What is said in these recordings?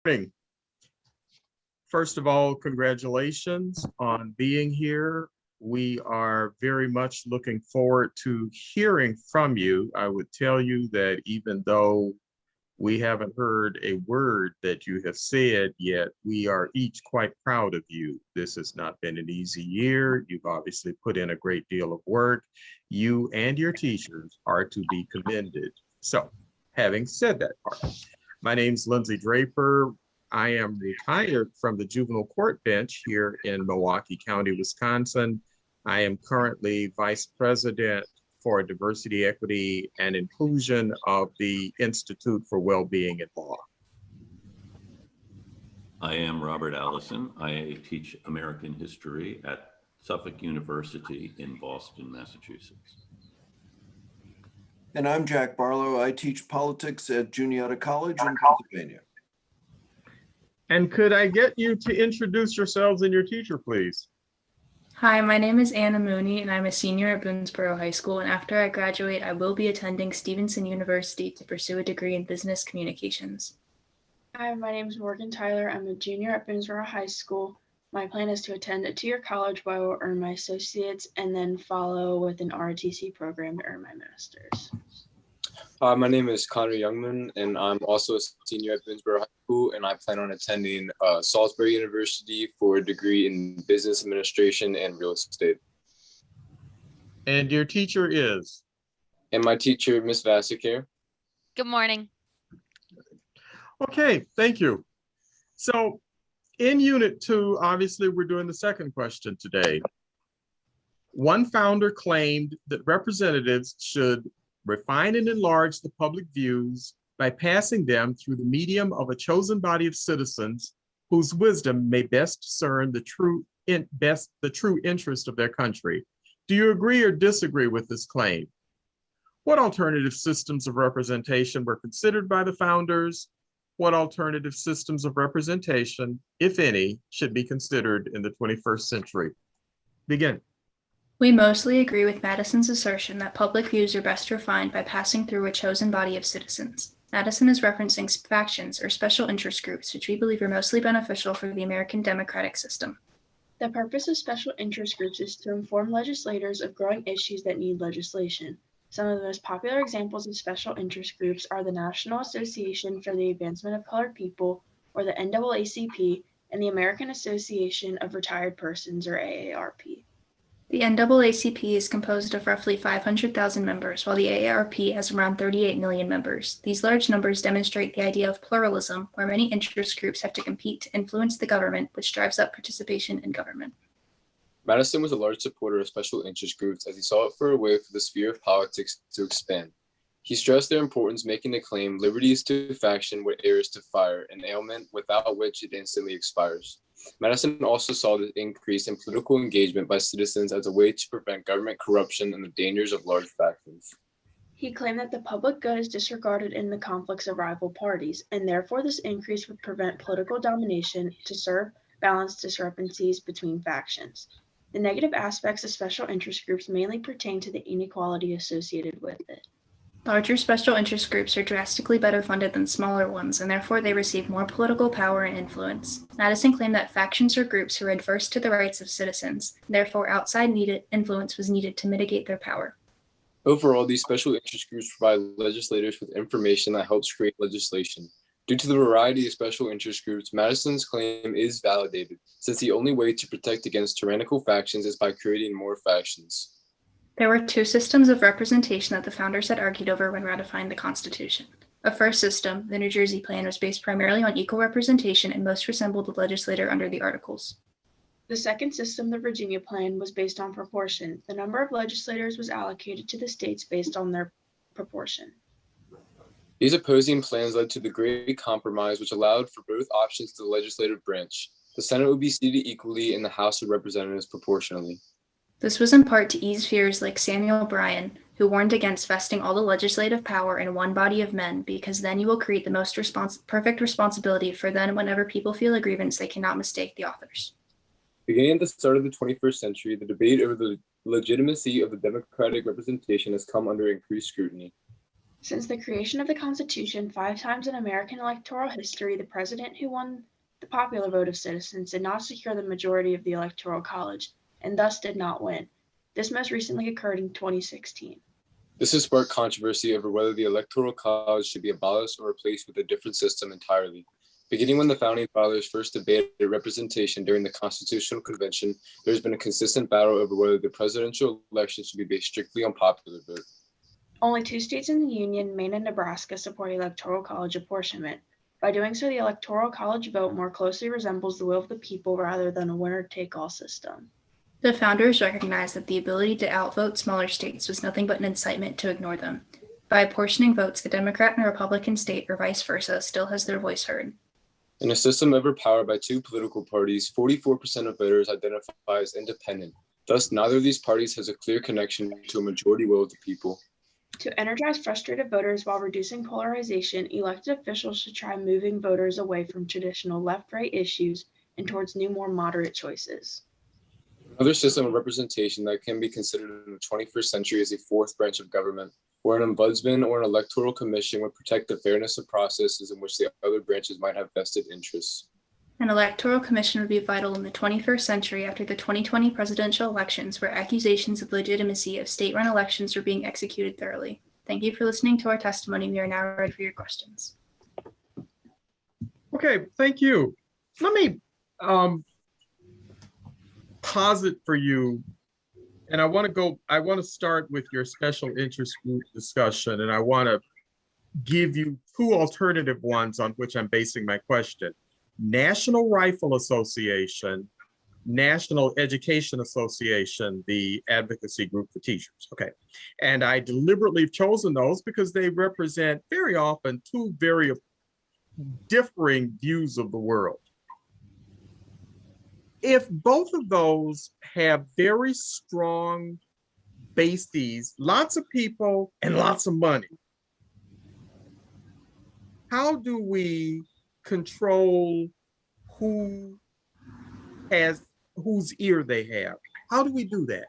Morning. First of all, congratulations on being here. We are very much looking forward to hearing from you. I would tell you that even though we haven't heard a word that you have said yet, we are each quite proud of you. This has not been an easy year. You've obviously put in a great deal of work. You and your teachers are to be commended. So, having said that part, my name's Lindsay Draper. I am retired from the juvenile court bench here in Milwaukee County, Wisconsin. I am currently vice president for diversity, equity, and inclusion of the Institute for Wellbeing in Law. I am Robert Allison. I teach American history at Suffolk University in Boston, Massachusetts. And I'm Jack Barlow. I teach politics at Juniata College in Pennsylvania. And could I get you to introduce yourselves and your teacher, please? Hi, my name is Anna Mooney, and I'm a senior at Boonsboro High School. And after I graduate, I will be attending Stevenson University to pursue a degree in business communications. Hi, my name is Morgan Tyler. I'm a junior at Boonsboro High School. My plan is to attend a two-year college where I will earn my associates and then follow with an ROTC program to earn my master's. My name is Connor Youngman, and I'm also a senior at Boonsboro High School, and I plan on attending Salisbury University for a degree in business administration and real estate. And your teacher is? And my teacher, Miss Vasicare. Good morning. Okay, thank you. So in Unit 2, obviously, we're doing the second question today. One founder claimed that representatives should refine and enlarge the public views by passing them through the medium of a chosen body of citizens whose wisdom may best discern the true interest of their country. Do you agree or disagree with this claim? What alternative systems of representation were considered by the founders? What alternative systems of representation, if any, should be considered in the 21st century? Begin. We mostly agree with Madison's assertion that public views are best refined by passing through a chosen body of citizens. Madison is referencing factions or special interest groups, which we believe are mostly beneficial for the American democratic system. The purpose of special interest groups is to inform legislators of growing issues that need legislation. Some of the most popular examples of special interest groups are the National Association for the Advancement of Colored People, or the NAACP, and the American Association of Retired Persons, or AARP. The NAACP is composed of roughly 500,000 members, while the AARP has around 38 million members. These large numbers demonstrate the idea of pluralism, where many interest groups have to compete to influence the government, which drives up participation in government. Madison was a large supporter of special interest groups as he saw it for a way for the sphere of politics to expand. He stressed their importance, making the claim, "Liberty is to faction what air is to fire, an ailment without which it instantly expires." Madison also saw the increase in political engagement by citizens as a way to prevent government corruption and the dangers of large factions. He claimed that the public good is disregarded in the conflicts of rival parties, and therefore this increase would prevent political domination to serve balance discrepancies between factions. The negative aspects of special interest groups mainly pertain to the inequality associated with it. Larger special interest groups are drastically better funded than smaller ones, and therefore they receive more political power and influence. Madison claimed that factions or groups who are adverse to the rights of citizens, therefore outside influence was needed to mitigate their power. Overall, these special interest groups provide legislators with information that helps create legislation. Due to the variety of special interest groups, Madison's claim is validated, since the only way to protect against tyrannical factions is by creating more factions. There were two systems of representation that the founders had argued over when ratifying the Constitution. A first system, the New Jersey Plan, was based primarily on equal representation and most resembled the legislator under the Articles. The second system, the Virginia Plan, was based on proportion. The number of legislators was allocated to the states based on their proportion. These opposing plans led to the Great Compromise, which allowed for both options to the legislative branch. The Senate would be seated equally and the House of Representatives proportionally. This was in part to ease fears like Samuel Bryan, who warned against vesting all the legislative power in one body of men, because then you will create the most perfect responsibility for then whenever people feel a grievance, they cannot mistake the authors. Beginning at the start of the 21st century, the debate over the legitimacy of the democratic representation has come under increased scrutiny. Since the creation of the Constitution, 5 times in American electoral history, the president who won the popular vote of citizens did not secure the majority of the Electoral College, and thus did not win. This most recently occurred in 2016. This has sparked controversy over whether the Electoral College should be abolished or replaced with a different system entirely. Beginning when the Founding Fathers first debated representation during the Constitutional Convention, there has been a consistent battle over whether the presidential election should be based strictly on popular vote. Only 2 states in the Union, Maine and Nebraska, support Electoral College apportionment. By doing so, the Electoral College vote more closely resembles the will of the people rather than a winner-take-all system. The founders recognized that the ability to outvote smaller states was nothing but an incitement to ignore them. By apportioning votes, the Democrat and Republican state, or vice versa, still has their voice heard. In a system ever powered by 2 political parties, 44% of voters identify as independent. Thus, neither of these parties has a clear connection to a majority will of the people. To energize frustrated voters while reducing polarization, elected officials should try moving voters away from traditional left-right issues and towards new, more moderate choices. Another system of representation that can be considered in the 21st century is a 4th branch of government, where an ombudsman or an electoral commission would protect the fairness of processes in which the other branches might have vested interests. An electoral commission would be vital in the 21st century after the 2020 presidential elections, where accusations of legitimacy of state-run elections were being executed thoroughly. Thank you for listening to our testimony. We are now ready for your questions. Okay, thank you. Let me posit for you, and I want to start with your special interest group discussion, and I want to give you 2 alternative ones on which I'm basing my question. National Rifle Association, National Education Association, the advocacy group for teachers. Okay. And I deliberately have chosen those because they represent very often 2 very differing views of the world. If both of those have very strong bases, lots of people and lots of money, how do we control whose ear they have? How do we do that?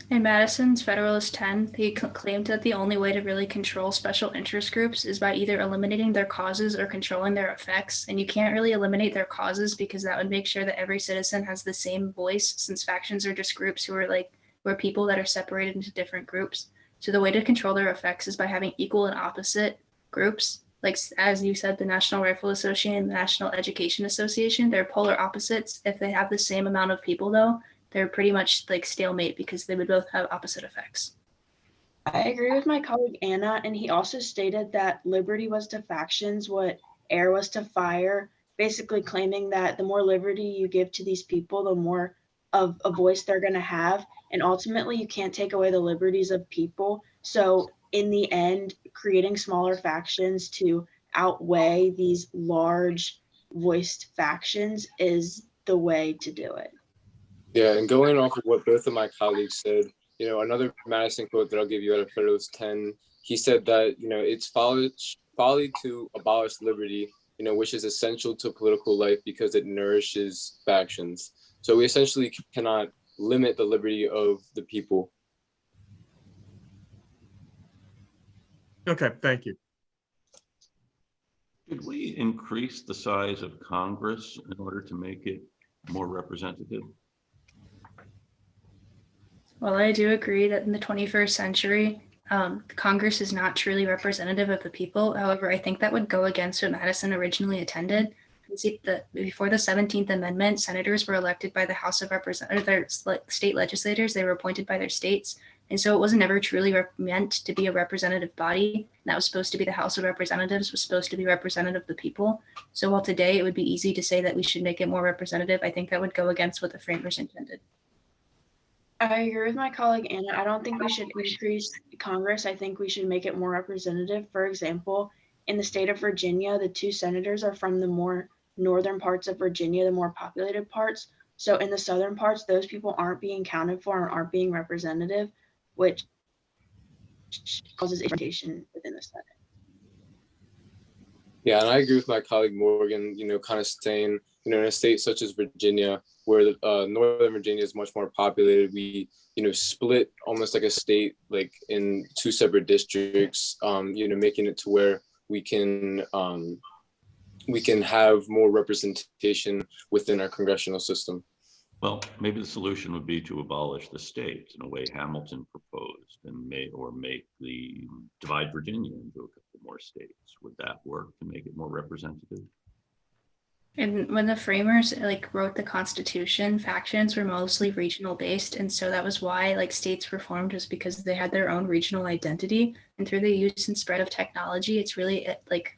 In Madison's Federalist 10, he claimed that the only way to really control special interest groups is by either eliminating their causes or controlling their effects. And you can't really eliminate their causes because that would make sure that every citizen has the same voice, since factions are just groups who are people that are separated into different groups. So the way to control their effects is by having equal and opposite groups. Like, as you said, the National Rifle Association and the National Education Association, they're polar opposites. If they have the same amount of people, though, they're pretty much like stalemate because they would both have opposite effects. I agree with my colleague Anna, and he also stated that liberty was to factions what air was to fire, basically claiming that the more liberty you give to these people, the more of a voice they're going to have. And ultimately, you can't take away the liberties of people. So in the end, creating smaller factions to outweigh these large voiced factions is the way to do it. Yeah, and going off of what both of my colleagues said, another Madison quote that I'll give you out of Federalist 10, he said that, it's folly to abolish liberty, which is essential to political life because it nourishes factions. So we essentially cannot limit the liberty of the people. Okay, thank you. Should we increase the size of Congress in order to make it more representative? Well, I do agree that in the 21st century, Congress is not truly representative of the people. However, I think that would go against what Madison originally intended. Before the 17th Amendment, senators were elected by the House of Representatives, their state legislators. They were appointed by their states. And so it wasn't ever truly meant to be a representative body. That was supposed to be the House of Representatives, was supposed to be representative of the people. So while today it would be easy to say that we should make it more representative, I think that would go against what the framers intended. I agree with my colleague Anna. I don't think we should increase Congress. I think we should make it more representative. For example, in the state of Virginia, the 2 senators are from the more northern parts of Virginia, the more populated parts. So in the southern parts, those people aren't being counted for and aren't being representative, which causes irritation within the Senate. Yeah, and I agree with my colleague Morgan, kind of saying, in a state such as Virginia, where Northern Virginia is much more populated, we, split almost like a state, like in two separate districts, making it to where we can have more representation within our congressional system. Well, maybe the solution would be to abolish the states in a way Hamilton proposed, and make the divide Virginia into a couple more states. Would that work to make it more representative? And when the framers wrote the Constitution, factions were mostly regional based, and so that was why states were formed, was because they had their own regional identity. And through the use and spread of technology, it's really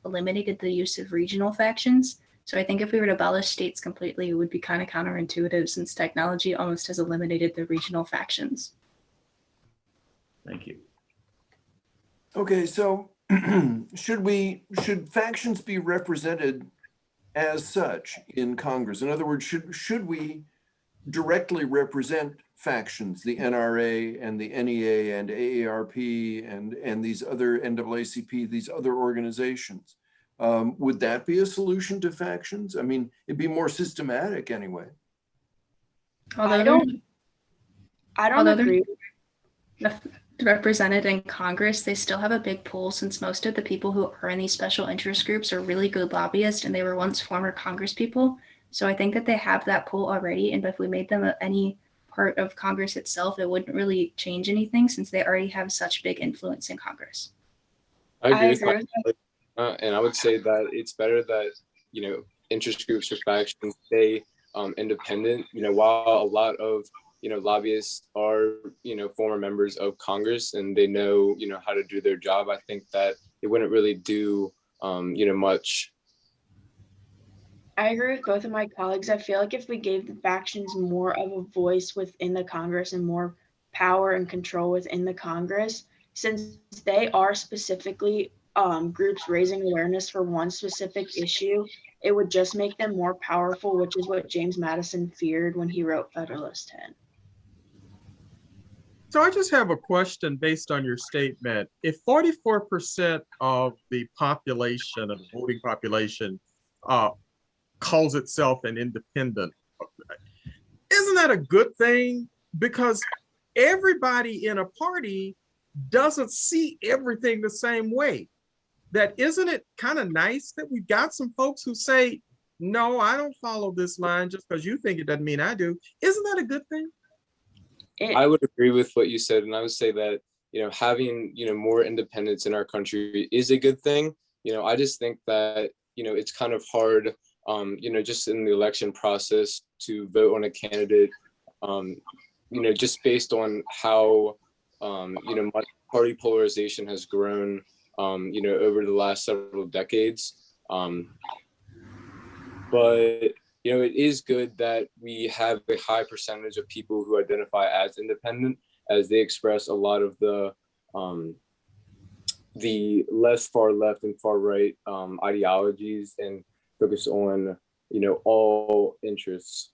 eliminated the use of regional factions. So I think if we were to abolish states completely, it would be kind of counterintuitive, since technology almost has eliminated the regional factions. Thank you. Okay, so should factions be represented as such in Congress? In other words, should we directly represent factions, the NRA and the NEA and AARP and these other NAACP, these other organizations? Would that be a solution to factions? I mean, it'd be more systematic anyway. Although I don't agree. Represented in Congress, they still have a big pull, since most of the people who are in these special interest groups are really good lobbyists, and they were once former Congress people. So I think that they have that pull already, and if we made them any part of Congress itself, it wouldn't really change anything, since they already have such big influence in Congress. I agree with that. And I would say that it's better that, interest groups or factions stay independent, while a lot of, lobbyists are, former members of Congress, and they know, how to do their job. I think that it wouldn't really do, much. I agree with both of my colleagues. I feel like if we gave the factions more of a voice within the Congress and more power and control within the Congress, since they are specifically groups raising awareness for one specific issue, it would just make them more powerful, which is what James Madison feared when he wrote Federalist 10. So I just have a question based on your statement. If 44% of the population, of the voting population, calls itself an independent, isn't that a good thing? Because everybody in a party doesn't see everything the same way. That isn't it kind of nice that we've got some folks who say, no, I don't follow this line just because you think it doesn't mean I do. Isn't that a good thing? I would agree with what you said, and I would say that having more independence in our country is a good thing. I just think that it's kind of hard, just in the election process to vote on a candidate, just based on how much party polarization has grown, over the last several decades. But it is good that we have a high percentage of people who identify as independent, as they express a lot of the less far left and far right ideologies, and focus on all interests.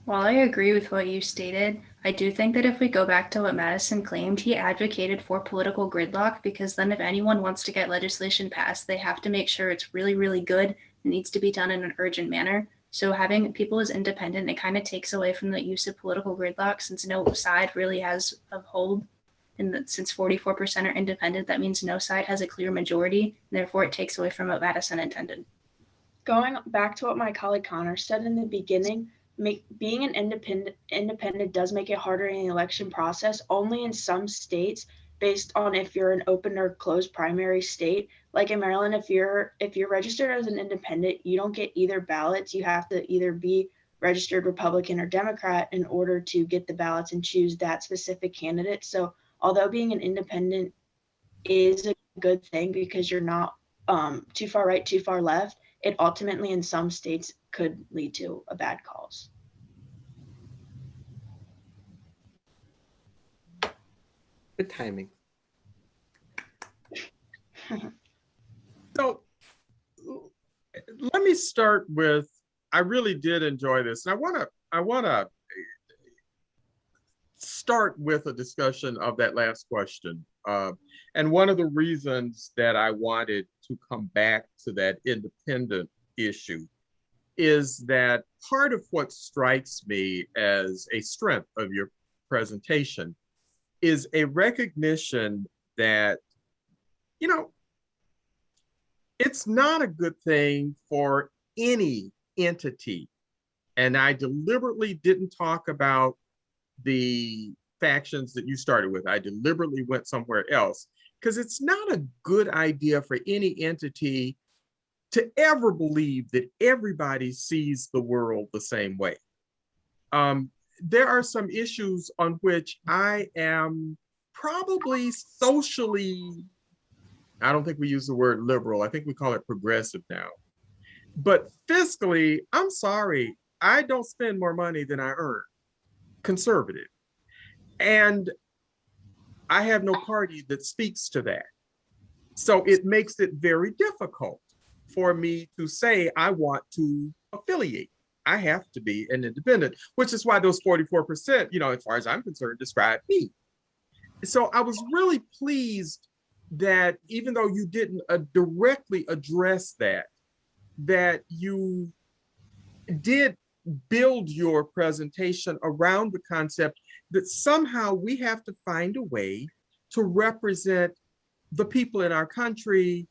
While I agree with what you stated, I do think that if we go back to what Madison claimed, he advocated for political gridlock, because then if anyone wants to get legislation passed, they have to make sure it's really, really good. It needs to be done in an urgent manner. So having people as independent, it kind of takes away from the use of political gridlock, since no side really has a hold. And since 44% are independent, that means no side has a clear majority, and therefore it takes away from what Madison intended. Going back to what my colleague Connor said in the beginning, being an independent does make it harder in the election process, only in some states, based on if you're an open or closed primary state. Like in Maryland, if you're registered as an independent, you don't get either ballots. You have to either be registered Republican or Democrat in order to get the ballots and choose that specific candidate. So although being an independent is a good thing because you're not too far right, too far left, it ultimately in some states could lead to a bad cause. Good timing. So let me start with, I really did enjoy this. And I wanna start with a discussion of that last question. And one of the reasons that I wanted to come back to that independent issue is that part of what strikes me as a strength of your presentation is a recognition that, you know, it's not a good thing for any entity. And I deliberately didn't talk about the factions that you started with. I deliberately went somewhere else because it's not a good idea for any entity to ever believe that everybody sees the world the same way. There are some issues on which I am probably socially, I don't think we use the word liberal, I think we call it progressive now. But fiscally, I'm sorry, I don't spend more money than I earn, conservative. And I have no party that speaks to that. So it makes it very difficult for me to say I want to affiliate. I have to be an independent, which is why those 44%, you know, as far as I'm concerned, describe me. So I was really pleased that even though you didn't directly address that, that you did build your presentation around the concept that somehow we have to find a way to represent the people in our country.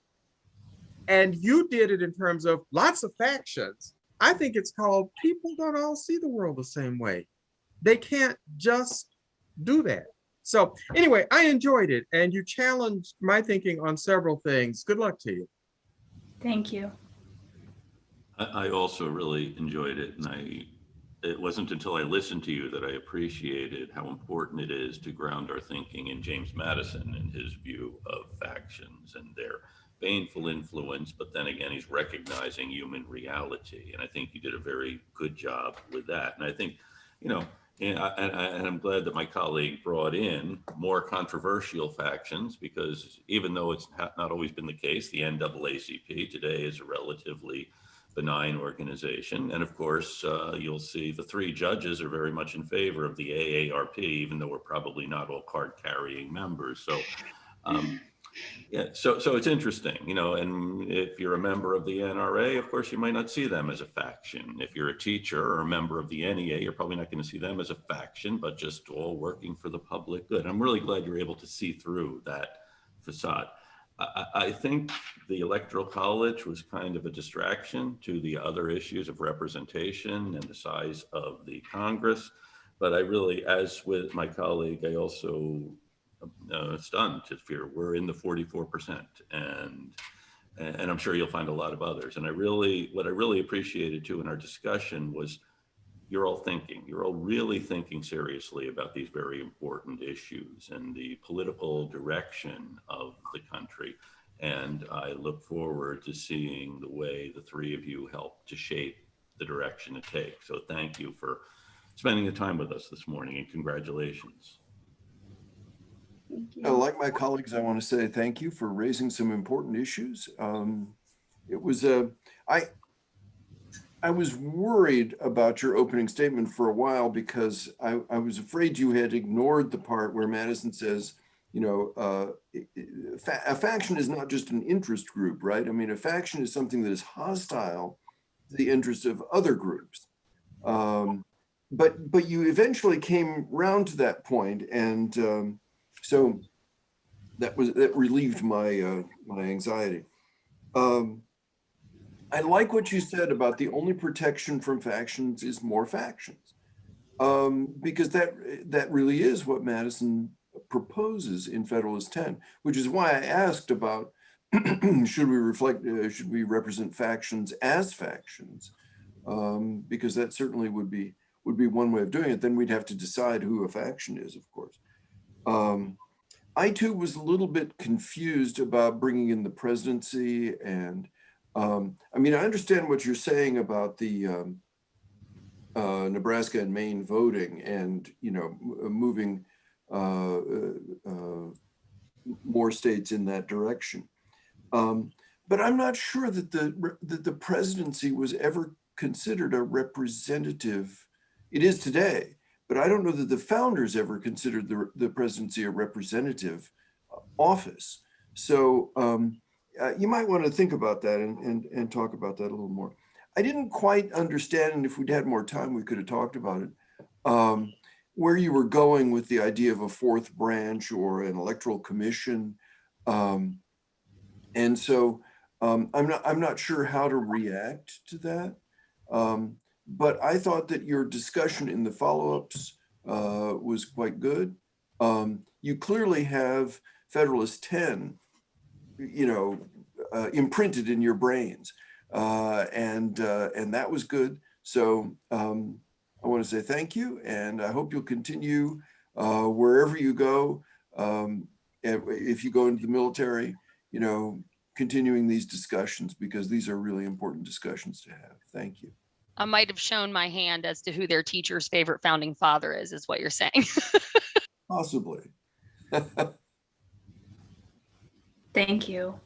And you did it in terms of lots of factions. I think it's called people don't all see the world the same way. They can't just do that. So anyway, I enjoyed it and you challenged my thinking on several things. Good luck to you. Thank you. I also really enjoyed it, and it wasn't until I listened to you that I appreciated how important it is to ground our thinking in James Madison and his view of factions and their baneful influence, but then again, he's recognizing human reality. And I think you did a very good job with that. And I think, you know, and I'm glad that my colleague brought in more controversial factions, because even though it's not always been the case, the NAACP today is a relatively benign organization. And of course, you'll see the three judges are very much in favor of the AARP, even though we're probably not all card carrying members. So yeah, so it's interesting, you know, and if you're a member of the NRA, of course, you might not see them as a faction. If you're a teacher or a member of the NEA, you're probably not going to see them as a faction, but just all working for the public good. I'm really glad you're able to see through that facade. I think the Electoral College was kind of a distraction to the other issues of representation and the size of the Congress. But I really, as with my colleague, I also stunned to fear we're in the 44%, and I'm sure you'll find a lot of others. And what I really appreciated too in our discussion was you're all really thinking seriously about these very important issues and the political direction of the country. And I look forward to seeing the way the three of you help to shape the direction it takes. So thank you for spending the time with us this morning, and congratulations. Thank you. Like my colleagues, I want to say thank you for raising some important issues. It was I was worried about your opening statement for a while because I was afraid you had ignored the part where Madison says, you know, a faction is not just an interest group, right? I mean, a faction is something that is hostile to the interests of other groups. But you eventually came round to that point, and so that relieved my my anxiety. I like what you said about the only protection from factions is more factions, because that really is what Madison proposes in Federalist 10, which is why I asked about should we represent factions as factions, because that certainly would be one way of doing it. Then we'd have to decide who a faction is, of course. I too was a little bit confused about bringing in the presidency, and I mean, I understand what you're saying about the Nebraska and Maine voting, and you know, moving more states in that direction. But I'm not sure that the presidency was ever considered a representative. It is today, but I don't know that the founders ever considered the presidency a representative office. So you might want to think about that and talk about that a little more. I didn't quite understand, and if we'd had more time, we could have talked about it, where you were going with the idea of a fourth branch or an electoral commission. And so I'm not sure how to react to that. But I thought that your discussion in the follow-ups was quite good. You clearly have Federalist 10, imprinted in your brains, and that was good. So I want to say thank you, and I hope you'll continue wherever you go. If you go into the military, continuing these discussions, because these are really important discussions to have. Thank you. I might have shown my hand as to who their teacher's favorite founding father is what you're saying. Possibly. Thank you.